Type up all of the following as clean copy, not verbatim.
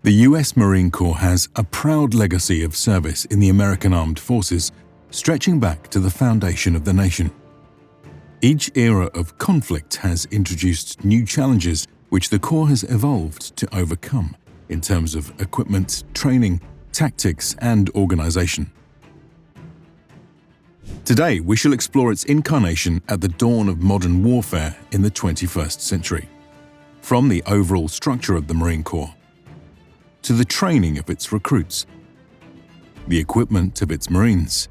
The U.S. Marine Corps has a proud legacy of service in the American Armed Forces, stretching back to the foundation of the nation. Each era of conflict has introduced new challenges which the Corps has evolved to overcome in terms of equipment, training, tactics, and organization. Today, we shall explore its incarnation at the dawn of modern warfare in the 21st century. From the overall structure of the Marine Corps, to the training of its recruits, the equipment of its Marines,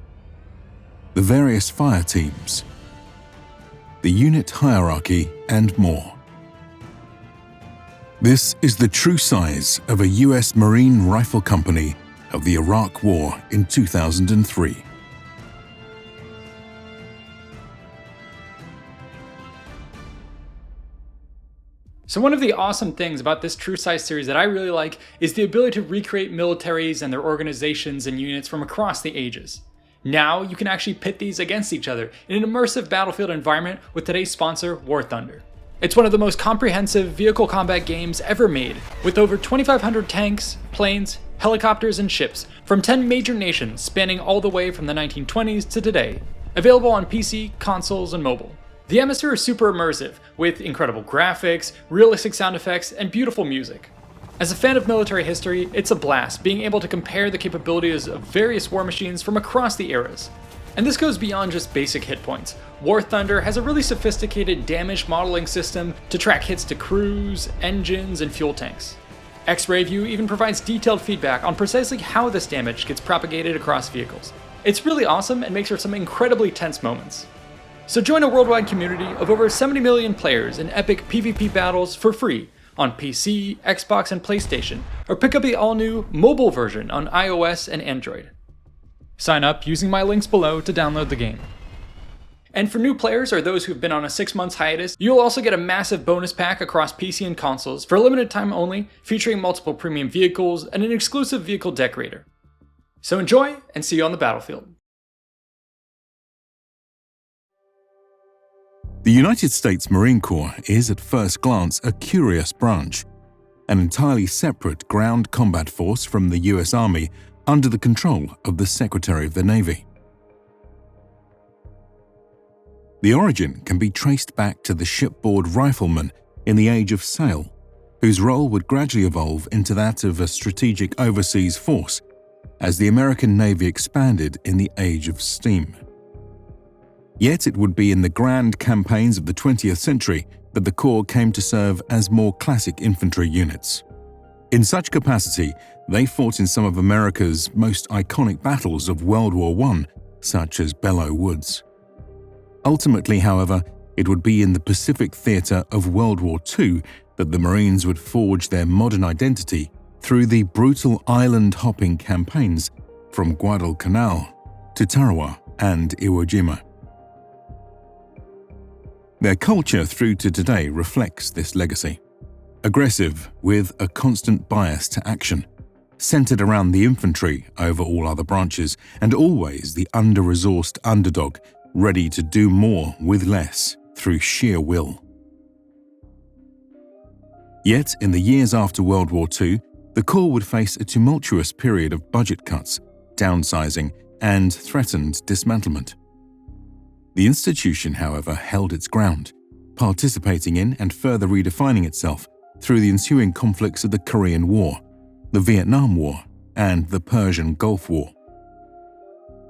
the various fire teams, the unit hierarchy, and more. This is the true size of a U.S. Marine Rifle Company of the Iraq War in 2003. So one of the awesome things about this True Size series that I really like is the ability to recreate militaries and their organizations and units from across the ages. Now you can actually pit these against each other in an immersive battlefield environment with today's sponsor, War Thunder. It's one of the most comprehensive vehicle combat games ever made, with over 2,500 tanks, planes, helicopters, and ships from 10 major nations spanning all the way from the 1920s to today, available on PC, consoles, and mobile. The atmosphere is super immersive, with incredible graphics, realistic sound effects, and beautiful music. As a fan of military history, it's a blast being able to compare the capabilities of various war machines from across the eras. And this goes beyond just basic hit points. War Thunder has a really sophisticated damage modeling system to track hits to crews, engines, and fuel tanks. X-Ray View even provides detailed feedback on precisely how this damage gets propagated across vehicles. It's really awesome and makes for some incredibly tense moments. So join a worldwide community of over 70 million players in epic PvP battles for free on PC, Xbox, and PlayStation, or pick up the all-new mobile version on iOS and Android. Sign up using my links below to download the game. And for new players or those who've been on a 6-month hiatus, you'll also get a massive bonus pack across PC and consoles for a limited time only, featuring multiple premium vehicles and an exclusive vehicle decorator. So enjoy, and see you on the battlefield. The United States Marine Corps is at first glance a curious branch, an entirely separate ground combat force from the US Army under the control of the Secretary of the Navy. The origin can be traced back to the shipboard rifleman in the Age of Sail, whose role would gradually evolve into that of a strategic overseas force as the American Navy expanded in the Age of Steam. Yet it would be in the grand campaigns of the 20th century that the Corps came to serve as more classic infantry units. In such capacity, they fought in some of America's most iconic battles of World War I, such as Belleau Woods. Ultimately, however, it would be in the Pacific theater of World War II that the Marines would forge their modern identity through the brutal island-hopping campaigns from Guadalcanal to Tarawa and Iwo Jima. Their culture through to today reflects this legacy. Aggressive, with a constant bias to action, centered around the infantry over all other branches, and always the under-resourced underdog, ready to do more with less through sheer will. Yet, in the years after World War II, the Corps would face a tumultuous period of budget cuts, downsizing, and threatened dismantlement. The institution, however, held its ground, participating in and further redefining itself through the ensuing conflicts of the Korean War, the Vietnam War, and the Persian Gulf War.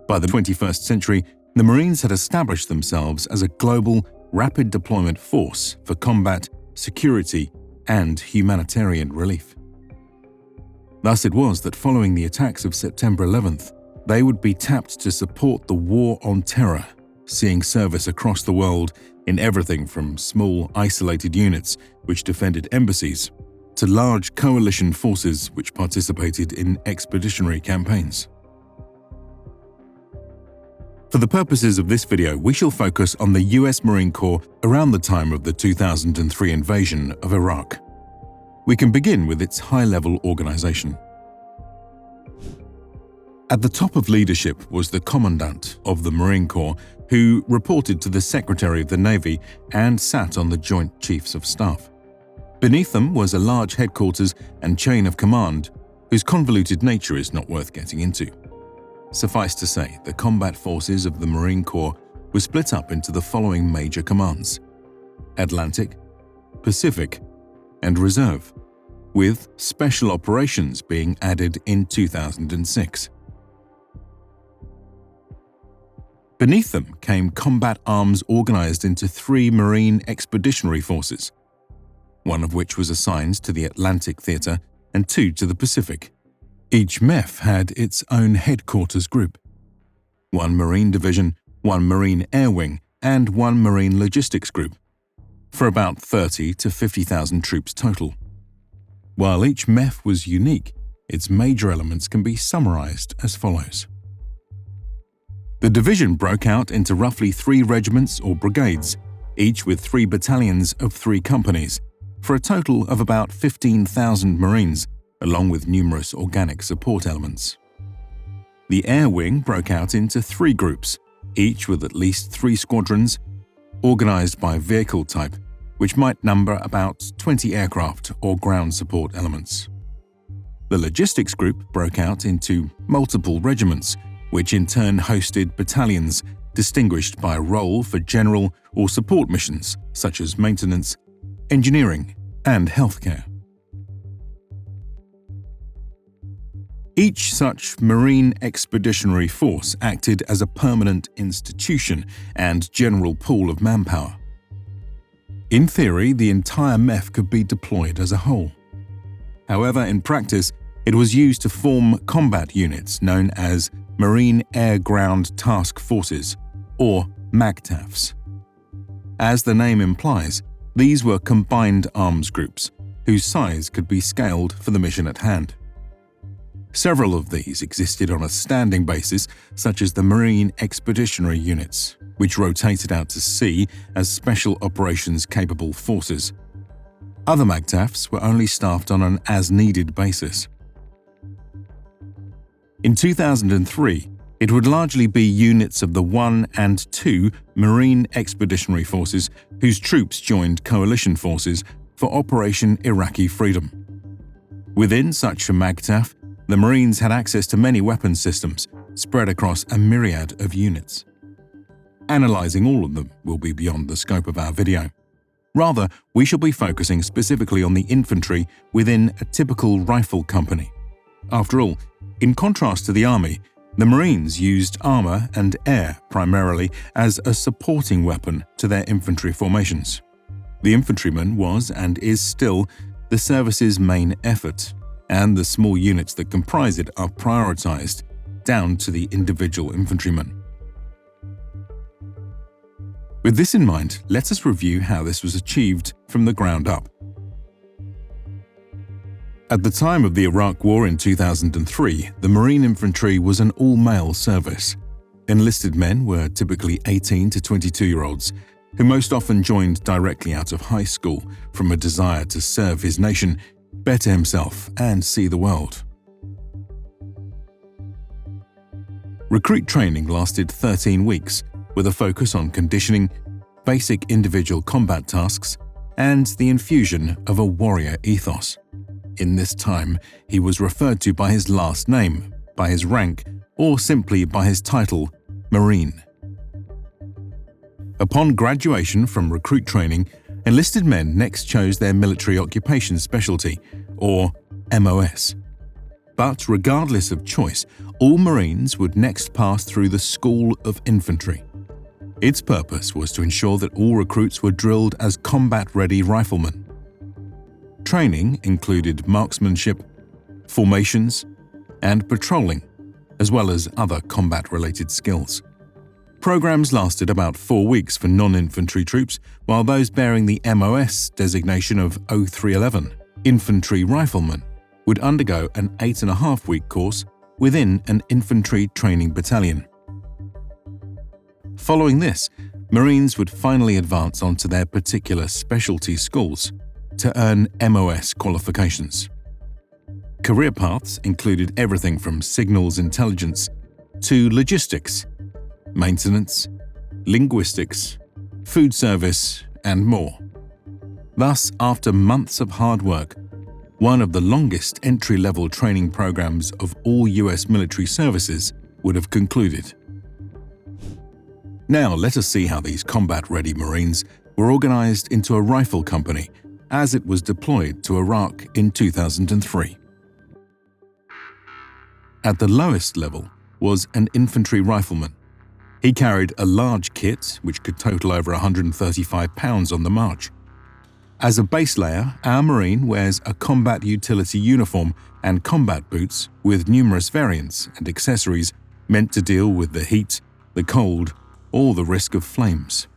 By the 21st century, the Marines had established themselves as a global, rapid deployment force for combat, security, and humanitarian relief. Thus it was that following the attacks of September 11th, they would be tapped to support the War on Terror, seeing service across the world in everything from small, isolated units which defended embassies to large coalition forces which participated in expeditionary campaigns. For the purposes of this video, we shall focus on the US Marine Corps around the time of the 2003 invasion of Iraq. We can begin with its high-level organization. At the top of leadership was the Commandant of the Marine Corps, who reported to the Secretary of the Navy and sat on the Joint Chiefs of Staff. Beneath them was a large headquarters and chain of command whose convoluted nature is not worth getting into. Suffice to say, the combat forces of the Marine Corps were split up into the following major commands: Atlantic, Pacific, and Reserve, with Special Operations being added in 2006. Beneath them came combat arms organized into 3 Marine Expeditionary Forces, one of which was assigned to the Atlantic Theater and 2 to the Pacific. Each MEF had its own headquarters group: 1 Marine Division, 1 Marine Air Wing, and 1 Marine Logistics Group, for about 30 to 50,000 troops total. While each MEF was unique, its major elements can be summarized as follows. The division broke out into roughly 3 regiments or brigades, each with 3 battalions of 3 companies, for a total of about 15,000 Marines, along with numerous organic support elements. The Air Wing broke out into 3 groups, each with at least 3 squadrons, organized by vehicle type, which might number about 20 aircraft or ground support elements. The Logistics Group broke out into multiple regiments, which in turn hosted battalions distinguished by role for general or support missions such as maintenance, engineering, and healthcare. Each such Marine Expeditionary Force acted as a permanent institution and general pool of manpower. In theory, the entire MEF could be deployed as a whole. However, in practice, it was used to form combat units known as Marine Air Ground Task Forces, or MAGTAFs. As the name implies, these were combined arms groups, whose size could be scaled for the mission at hand. Several of these existed on a standing basis, such as the Marine Expeditionary Units, which rotated out to sea as special operations-capable forces. Other MAGTAFs were only staffed on an as-needed basis. In 2003, it would largely be units of the 1 and 2 Marine Expeditionary Forces whose troops joined coalition forces for Operation Iraqi Freedom. Within such a MAGTAF, the Marines had access to many weapons systems spread across a myriad of units. Analyzing all of them will be beyond the scope of our video. Rather, we shall be focusing specifically on the infantry within a typical rifle company. After all, in contrast to the Army, the Marines used armor and air primarily as a supporting weapon to their infantry formations. The infantryman was and is still the service's main effort, and the small units that comprise it are prioritized down to the individual infantryman. With this in mind, let us review how this was achieved from the ground up. At the time of the Iraq War in 2003, the Marine Infantry was an all-male service. Enlisted men were typically 18 to 22-year-olds, who most often joined directly out of high school from a desire to serve his nation, better himself, and see the world. Recruit training lasted 13 weeks, with a focus on conditioning, basic individual combat tasks, and the infusion of a warrior ethos. In this time, he was referred to by his last name, by his rank, or simply by his title, Marine. Upon graduation from recruit training, enlisted men next chose their military occupation specialty, or MOS. But regardless of choice, all Marines would next pass through the School of Infantry. Its purpose was to ensure that all recruits were drilled as combat-ready riflemen. Training included marksmanship, formations, and patrolling, as well as other combat-related skills. Programs lasted about 4 weeks for non-infantry troops, while those bearing the MOS designation of 0311, Infantry Rifleman, would undergo an 8.5-week course within an infantry training battalion. Following this, Marines would finally advance onto their particular specialty schools to earn MOS qualifications. Career paths included everything from signals intelligence to logistics, maintenance, linguistics, food service, and more. Thus, after months of hard work, one of the longest entry-level training programs of all US military services would have concluded. Now let us see how these combat-ready Marines were organized into a rifle company as it was deployed to Iraq in 2003. At the lowest level was an infantry rifleman. He carried a large kit which could total over 135 pounds on the march. As a base layer, our Marine wears a combat utility uniform and combat boots with numerous variants and accessories meant to deal with the heat, the cold, or the risk of flames.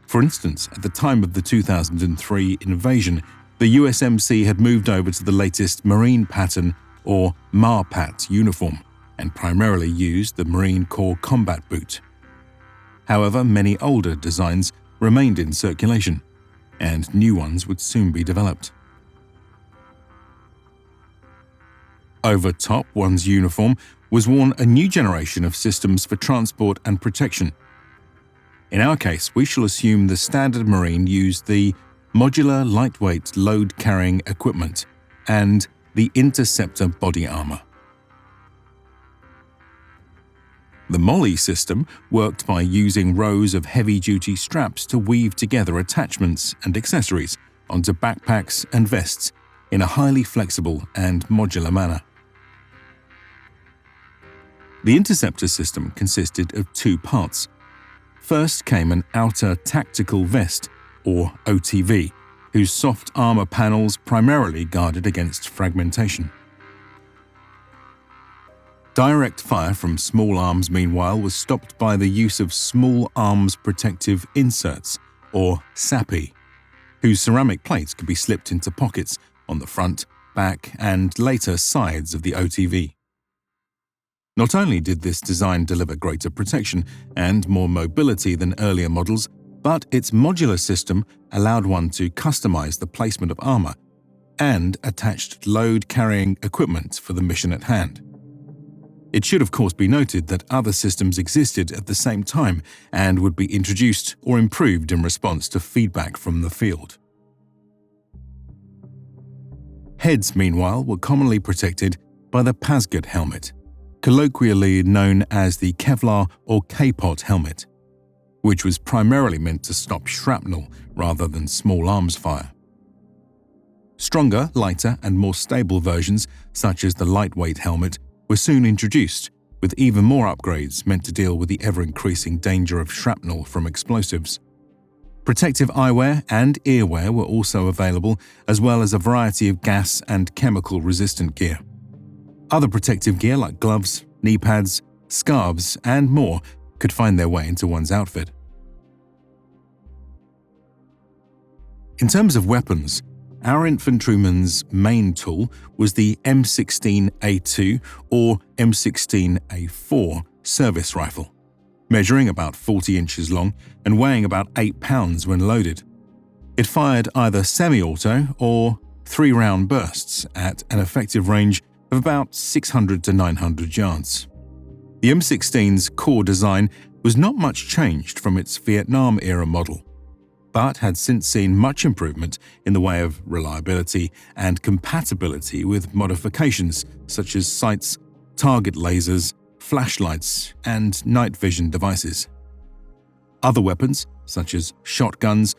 For instance, at the time of the 2003 invasion, the USMC had moved over to the latest Marine pattern or MARPAT uniform and primarily used the Marine Corps combat boot. However, many older designs remained in circulation, and new ones would soon be developed. Over top one's uniform was worn a new generation of systems for transport and protection. In our case, we shall assume the standard Marine used the modular lightweight load-carrying equipment and the interceptor body armor. The MOLLE system worked by using rows of heavy-duty straps to weave together attachments and accessories onto backpacks and vests in a highly flexible and modular manner. The interceptor system consisted of two parts. First came an outer tactical vest, or OTV, whose soft armor panels primarily guarded against fragmentation. Direct fire from small arms, meanwhile, was stopped by the use of small arms protective inserts, or SAPI, whose ceramic plates could be slipped into pockets on the front, back, and later sides of the OTV. Not only did this design deliver greater protection and more mobility than earlier models, but its modular system allowed one to customize the placement of armor and attached load-carrying equipment for the mission at hand. It should of course be noted that other systems existed at the same time and would be introduced or improved in response to feedback from the field. Heads, meanwhile, were commonly protected by the Pasgad helmet, colloquially known as the Kevlar or K-pot helmet, which was primarily meant to stop shrapnel rather than small arms fire. Stronger, lighter, and more stable versions, such as the lightweight helmet, were soon introduced, with even more upgrades meant to deal with the ever-increasing danger of shrapnel from explosives. Protective eyewear and earwear were also available, as well as a variety of gas and chemical-resistant gear. Other protective gear like gloves, knee pads, scarves, and more could find their way into one's outfit. In terms of weapons, our infantryman's main tool was the M16A2 or M16A4 service rifle, measuring about 40 inches long and weighing about 8 pounds when loaded. It fired either semi-auto or 3-round bursts at an effective range of about 600 to 900 yards. The M16's core design was not much changed from its Vietnam-era model, but had since seen much improvement in the way of reliability and compatibility with modifications such as sights, target lasers, flashlights, and night vision devices. Other weapons, such as shotguns,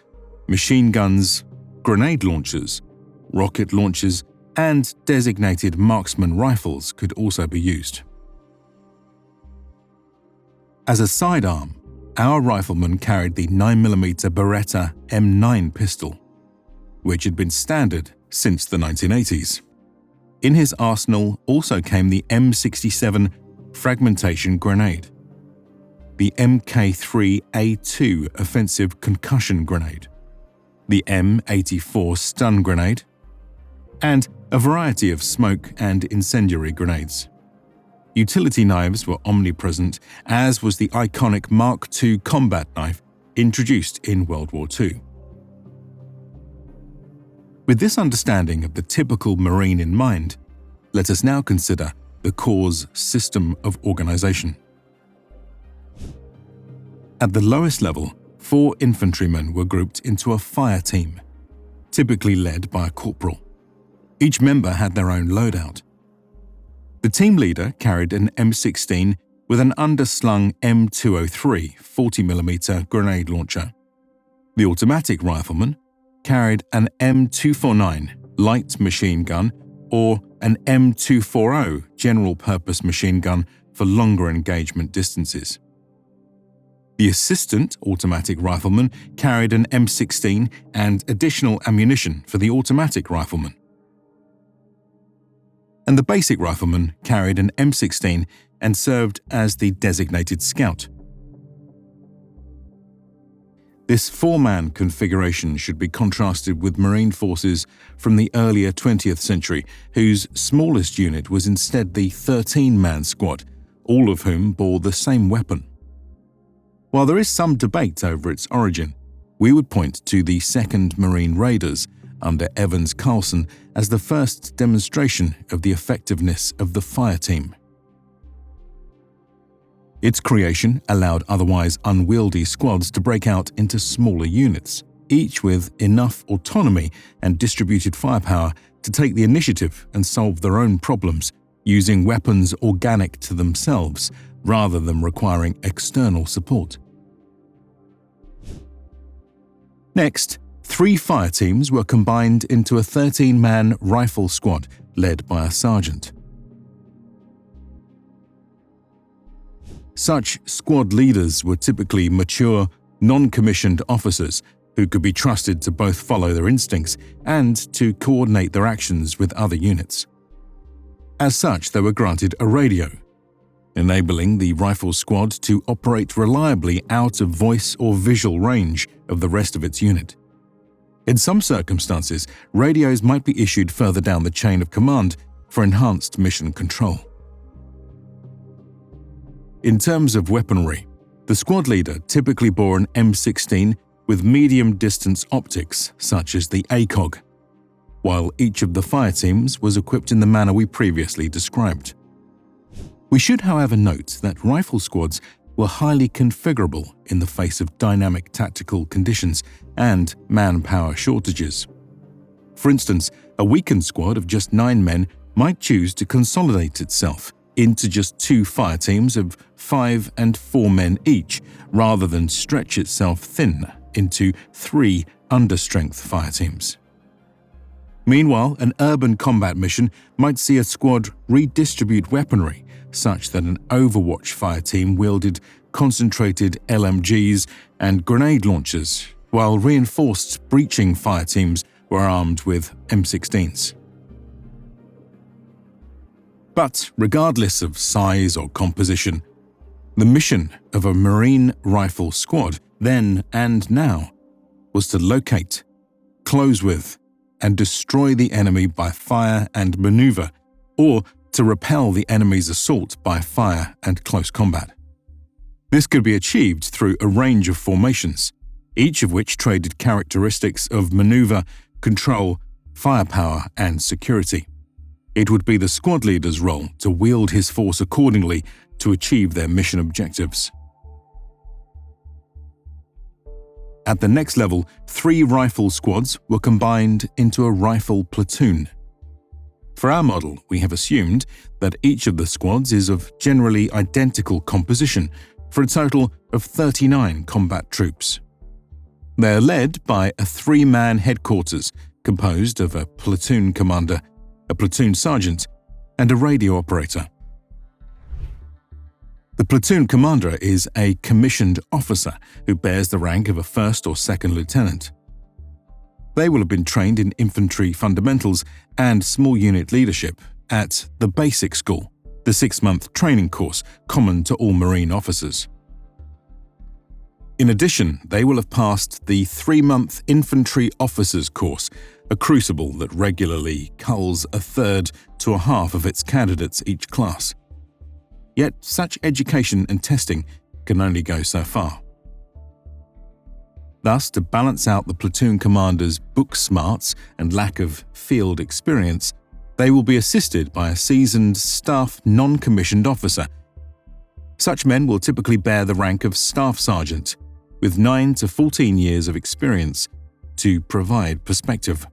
machine guns, grenade launchers, rocket launchers, and designated marksman rifles could also be used. As a sidearm, our rifleman carried the 9mm Beretta M9 pistol, which had been standard since the 1980s. In his arsenal also came the M67 fragmentation grenade, the MK3A2 offensive concussion grenade, the M84 stun grenade, and a variety of smoke and incendiary grenades. Utility knives were omnipresent, as was the iconic Mark II combat knife introduced in World War II. With this understanding of the typical Marine in mind, let us now consider the Corps' system of organization. At the lowest level, 4 infantrymen were grouped into a fire team, typically led by a corporal. Each member had their own loadout. The team leader carried an M16 with an underslung M203 40mm grenade launcher. The automatic rifleman carried an M249 light machine gun or an M240 general-purpose machine gun for longer engagement distances. The assistant automatic rifleman carried an M16 and additional ammunition for the automatic rifleman. And the basic rifleman carried an M16 and served as the designated scout. This 4-man configuration should be contrasted with Marine forces from the earlier 20th century, whose smallest unit was instead the 13-man squad, all of whom bore the same weapon. While there is some debate over its origin, we would point to the 2nd Marine Raiders under Evans Carlson as the first demonstration of the effectiveness of the Fireteam. Its creation allowed otherwise unwieldy squads to break out into smaller units, each with enough autonomy and distributed firepower to take the initiative and solve their own problems, using weapons organic to themselves rather than requiring external support. Next, 3 fire teams were combined into a 13-man rifle squad led by a sergeant. Such squad leaders were typically mature, non-commissioned officers who could be trusted to both follow their instincts and to coordinate their actions with other units. As such, they were granted a radio, enabling the rifle squad to operate reliably out of voice or visual range of the rest of its unit. In some circumstances, radios might be issued further down the chain of command for enhanced mission control. In terms of weaponry, the squad leader typically bore an M16 with medium-distance optics such as the ACOG, while each of the fire teams was equipped in the manner we previously described. We should, however, note that rifle squads were highly configurable in the face of dynamic tactical conditions and manpower shortages. For instance, a weakened squad of just 9 men might choose to consolidate itself into just 2 fire teams of 5 and 4 men each, rather than stretch itself thin into 3 understrength fire teams. Meanwhile, an urban combat mission might see a squad redistribute weaponry such that an Overwatch fire team wielded concentrated LMGs and grenade launchers, while reinforced breaching fire teams were armed with M16s. But regardless of size or composition, the mission of a Marine rifle squad then and now was to locate, close with, and destroy the enemy by fire and maneuver, or to repel the enemy's assault by fire and close combat. This could be achieved through a range of formations, each of which traded characteristics of maneuver, control, firepower, and security. It would be the squad leader's role to wield his force accordingly to achieve their mission objectives. At the next level, 3 rifle squads were combined into a rifle platoon. For our model, we have assumed that each of the squads is of generally identical composition for a total of 39 combat troops. They are led by a 3-man headquarters composed of a platoon commander, a platoon sergeant, and a radio operator. The platoon commander is a commissioned officer who bears the rank of a 1st or 2nd lieutenant. They will have been trained in infantry fundamentals and small unit leadership at the Basic School, the 6-month training course common to all Marine officers. In addition, they will have passed the 3-month Infantry Officers course, a crucible that regularly culls a third to a half of its candidates each class. Yet such education and testing can only go so far. Thus, to balance out the platoon commander's book smarts and lack of field experience, they will be assisted by a seasoned staff non-commissioned officer. Such men will typically bear the rank of staff sergeant, with 9 to 14 years of experience to provide perspective.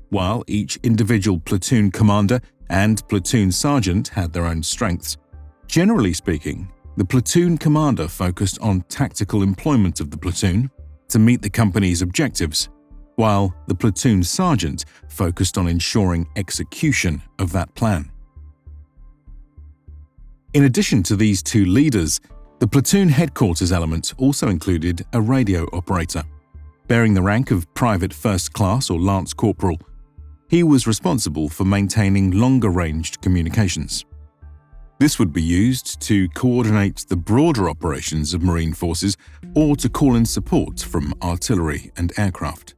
While each individual platoon commander and platoon sergeant had their own strengths, generally speaking, the platoon commander focused on tactical employment of the platoon to meet the company's objectives, while the platoon sergeant focused on ensuring execution of that plan. In addition to these two leaders, the platoon headquarters element also included a radio operator. Bearing the rank of Private First Class or Lance Corporal, he was responsible for maintaining longer-ranged communications. This would be used to coordinate the broader operations of Marine forces or to call in support from artillery and aircraft.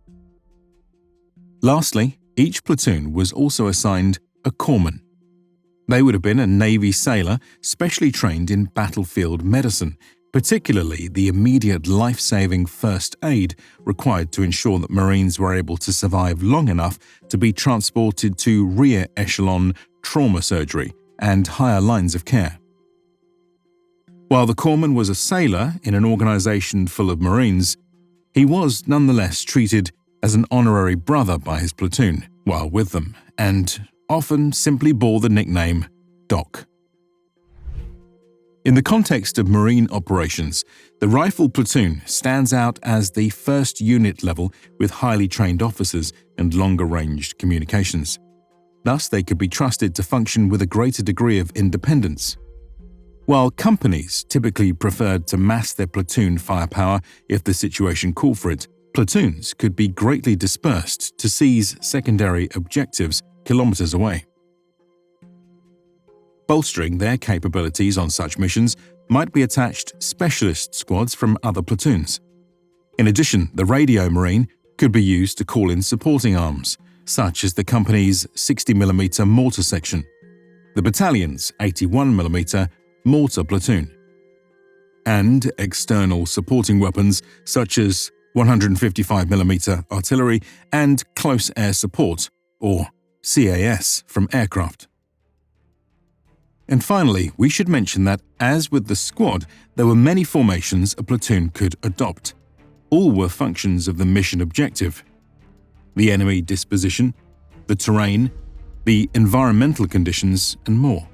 Lastly, each platoon was also assigned a corpsman. They would have been a Navy sailor specially trained in battlefield medicine, particularly the immediate life-saving first aid required to ensure that Marines were able to survive long enough to be transported to rear echelon trauma surgery and higher lines of care. While the corpsman was a sailor in an organization full of Marines, he was nonetheless treated as an honorary brother by his platoon while with them, and often simply bore the nickname Doc. In the context of Marine operations, the Rifle Platoon stands out as the first unit level with highly trained officers and longer-ranged communications. Thus, they could be trusted to function with a greater degree of independence. While companies typically preferred to mass their platoon firepower if the situation called for it, platoons could be greatly dispersed to seize secondary objectives kilometers away. Bolstering their capabilities on such missions might be attached specialist squads from other platoons. In addition, the radio marine could be used to call in supporting arms, such as the company's 60mm mortar section, the battalion's 81mm mortar platoon, and external supporting weapons such as 155mm artillery and close air support, or CAS, from aircraft. And finally, we should mention that, as with the squad, there were many formations a platoon could adopt. All were functions of the mission objective: the enemy disposition, the terrain, the environmental conditions, and more.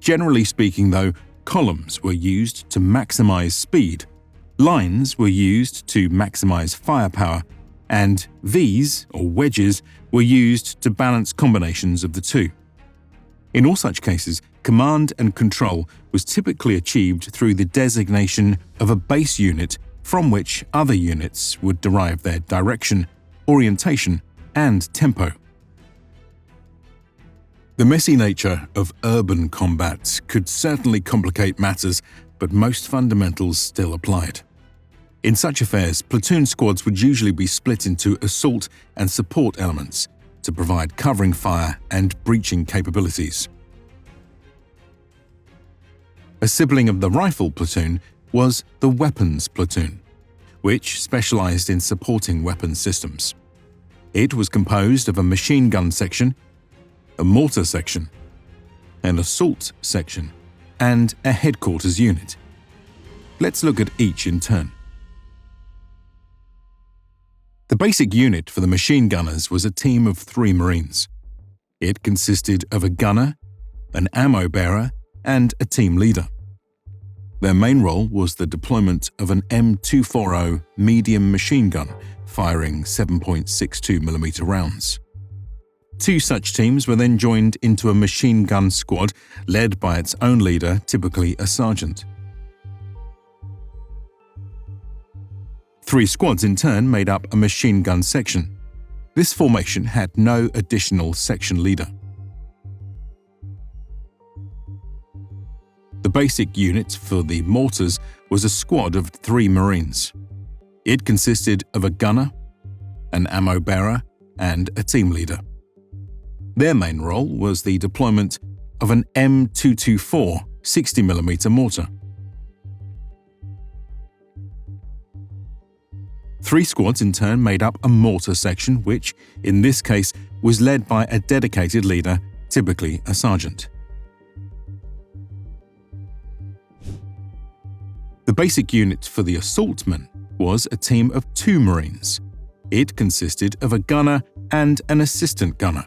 Generally speaking, though, columns were used to maximize speed, lines were used to maximize firepower, and Vs, or wedges, were used to balance combinations of the two. In all such cases, command and control was typically achieved through the designation of a base unit from which other units would derive their direction, orientation, and tempo. The messy nature of urban combat could certainly complicate matters, but most fundamentals still applied. In such affairs, platoon squads would usually be split into assault and support elements to provide covering fire and breaching capabilities. A sibling of the Rifle Platoon was the Weapons Platoon, which specialized in supporting weapons systems. It was composed of a machine gun section, a mortar section, an assault section, and a headquarters unit. Let's look at each in turn. The basic unit for the machine gunners was a team of 3 Marines. It consisted of a gunner, an ammo bearer, and a team leader. Their main role was the deployment of an M240 medium machine gun firing 7.62mm rounds. 2 such teams were then joined into a machine gun squad led by its own leader, typically a sergeant. 3 squads in turn made up a machine gun section. This formation had no additional section leader. The basic unit for the mortars was a squad of 3 Marines. It consisted of a gunner, an ammo bearer, and a team leader. Their main role was the deployment of an M224 60mm mortar. 3 squads in turn made up a mortar section which, in this case, was led by a dedicated leader, typically a sergeant. The The basic unit for the assaultmen was a team of 2 Marines. It consisted of a gunner and an assistant gunner.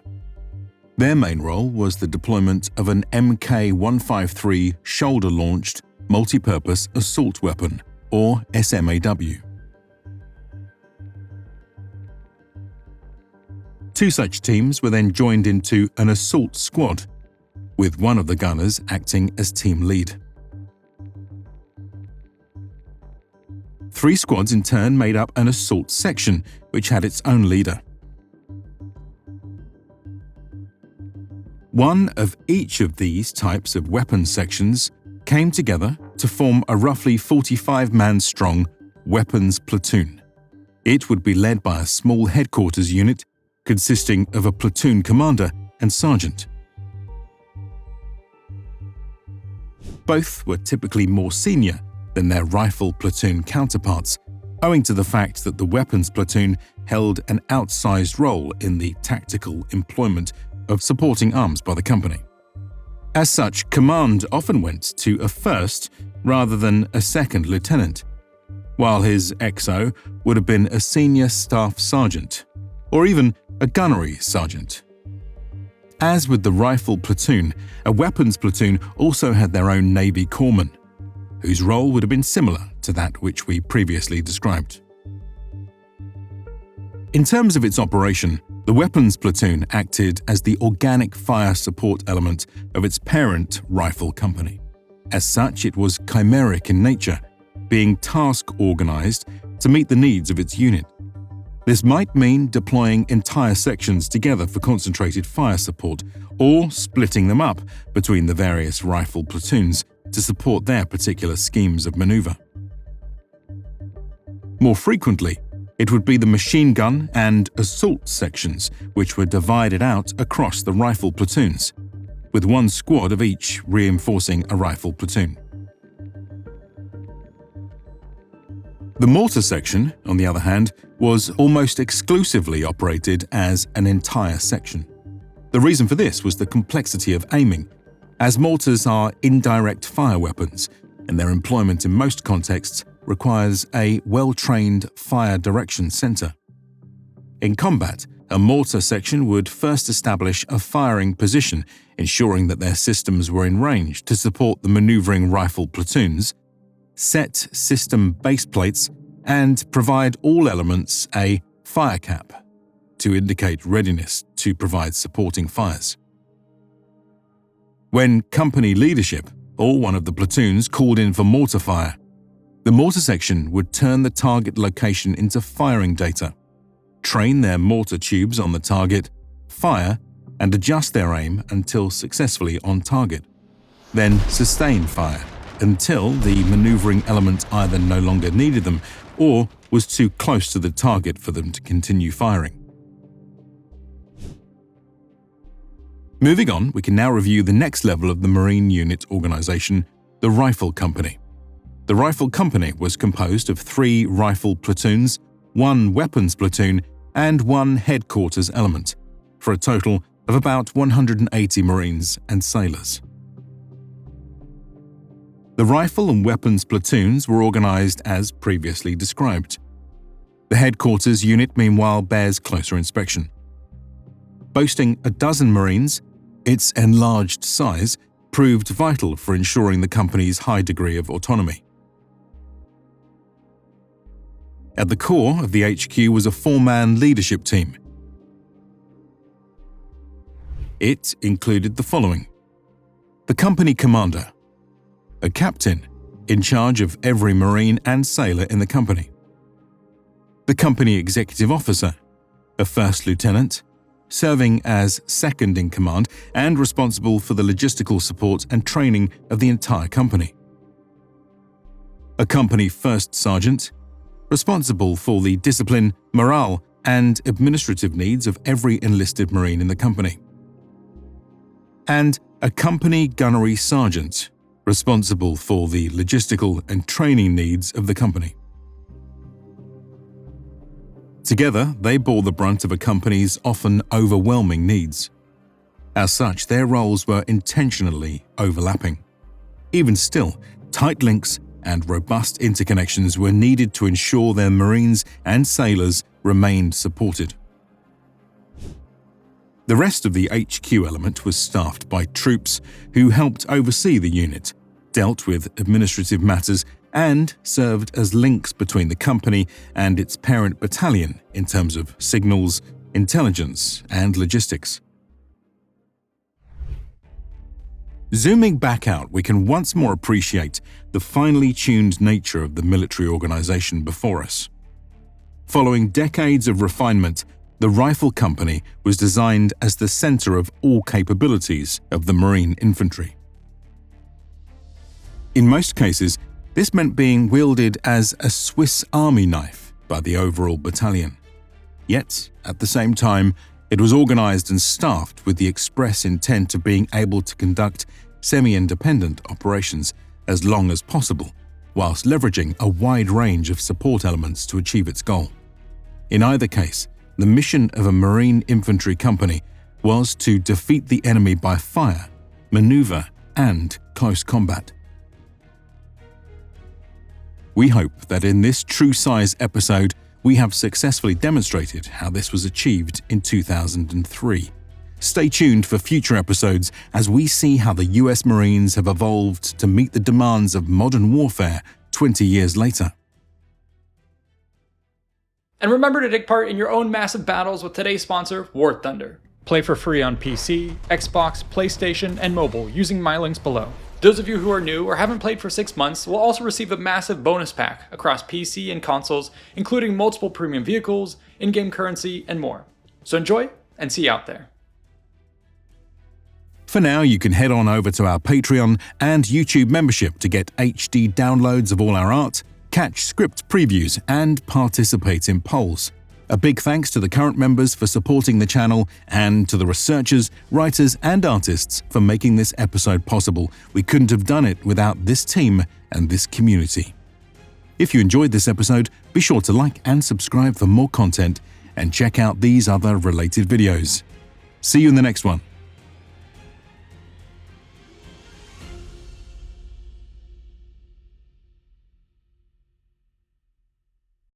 Their main role was the deployment of an Mk153 shoulder-launched multi-purpose assault weapon, or SMAW. 2 such teams were then joined into an assault squad, with one of the gunners acting as team lead. 3 squads in turn made up an assault section, which had its own leader. One of each of these types of weapons sections came together to form a roughly 45-man strong weapons platoon. It would be led by a small headquarters unit consisting of a platoon commander and sergeant. Both were typically more senior than their rifle platoon counterparts, owing to the fact that the weapons platoon held an outsized role in the tactical employment of supporting arms by the company. As such, command often went to a first rather than a second lieutenant, while his XO would have been a senior staff sergeant, or even a gunnery sergeant. As with the rifle platoon, a weapons platoon also had their own Navy corpsman, whose role would have been similar to that which we previously described. In terms of its operation, the weapons platoon acted as the organic fire support element of its parent rifle company. As such, it was chimeric in nature, being task-organized to meet the needs of its unit. This might mean deploying entire sections together for concentrated fire support, or splitting them up between the various rifle platoons to support their particular schemes of maneuver. More frequently, it would be the machine gun and assault sections which were divided out across the rifle platoons, with 1 squad of each reinforcing a rifle platoon. The mortar section, on the other hand, was almost exclusively operated as an entire section. The reason for this was the complexity of aiming, as mortars are indirect fire weapons, and their employment in most contexts requires a well-trained fire direction center. In combat, a mortar section would first establish a firing position, ensuring that their systems were in range to support the maneuvering rifle platoons, set system base plates, and provide all elements a fire cap to indicate readiness to provide supporting fires. When company leadership or one of the platoons called in for mortar fire, the mortar section would turn the target location into firing data, train their mortar tubes on the target, fire, and adjust their aim until successfully on target. Then sustain fire until the maneuvering element either no longer needed them or was too close to the target for them to continue firing. Moving on, we can now review the next level of the Marine unit organization, the Rifle Company. The Rifle Company was composed of 3 rifle platoons, 1 weapons platoon, and 1 headquarters element, for a total of about 180 Marines and sailors. The rifle and weapons platoons were organized as previously described. The headquarters unit, meanwhile, bears closer inspection. Boasting a dozen Marines, its enlarged size proved vital for ensuring the company's high degree of autonomy. At the core of the HQ was a 4-man leadership team. It included the following: the company commander, a captain in charge of every Marine and sailor in the company, the company executive officer, a first lieutenant, serving as second in command and responsible for the logistical support and training of the entire company, a company first sergeant, responsible for the discipline, morale, and administrative needs of every enlisted Marine in the company, and a company gunnery sergeant, responsible for the logistical and training needs of the company. Together, they bore the brunt of a company's often overwhelming needs. As such, their roles were intentionally overlapping. Even still, tight links and robust interconnections were needed to ensure their Marines and sailors remained supported. The rest of the HQ element was staffed by troops who helped oversee the unit, dealt with administrative matters, and served as links between the company and its parent battalion in terms of signals, intelligence, and logistics. Zooming back out, we can once more appreciate the finely tuned nature of the military organization before us. Following decades of refinement, the Rifle Company was designed as the center of all capabilities of the Marine Infantry. In most cases, this meant being wielded as a Swiss Army knife by the overall battalion. Yet, at the same time, it was organized and staffed with the express intent of being able to conduct semi-independent operations as long as possible, whilst leveraging a wide range of support elements to achieve its goal. In either case, the mission of a Marine Infantry company was to defeat the enemy by fire, maneuver, and close combat. We hope that in this true size episode, we have successfully demonstrated how this was achieved in 2003. Stay tuned for future episodes as we see how the US Marines have evolved to meet the demands of modern warfare 20 years later. And remember to take part in your own massive battles with today's sponsor, War Thunder. Play for free on PC, Xbox, PlayStation, and mobile using my links below. Those of you who are new or haven't played for 6 months will also receive a massive bonus pack across PC and consoles, including multiple premium vehicles, in-game currency, and more. So enjoy, and see you out there. For now, you can head on over to our Patreon and YouTube membership to get HD downloads of all our art, catch script previews, and participate in polls. A big thanks to the current members for supporting the channel and to the researchers, writers, and artists for making this episode possible. We couldn't have done it without this team and this community. If you enjoyed this episode, be sure to like and subscribe for more content and check out these other related videos. See you in the next one.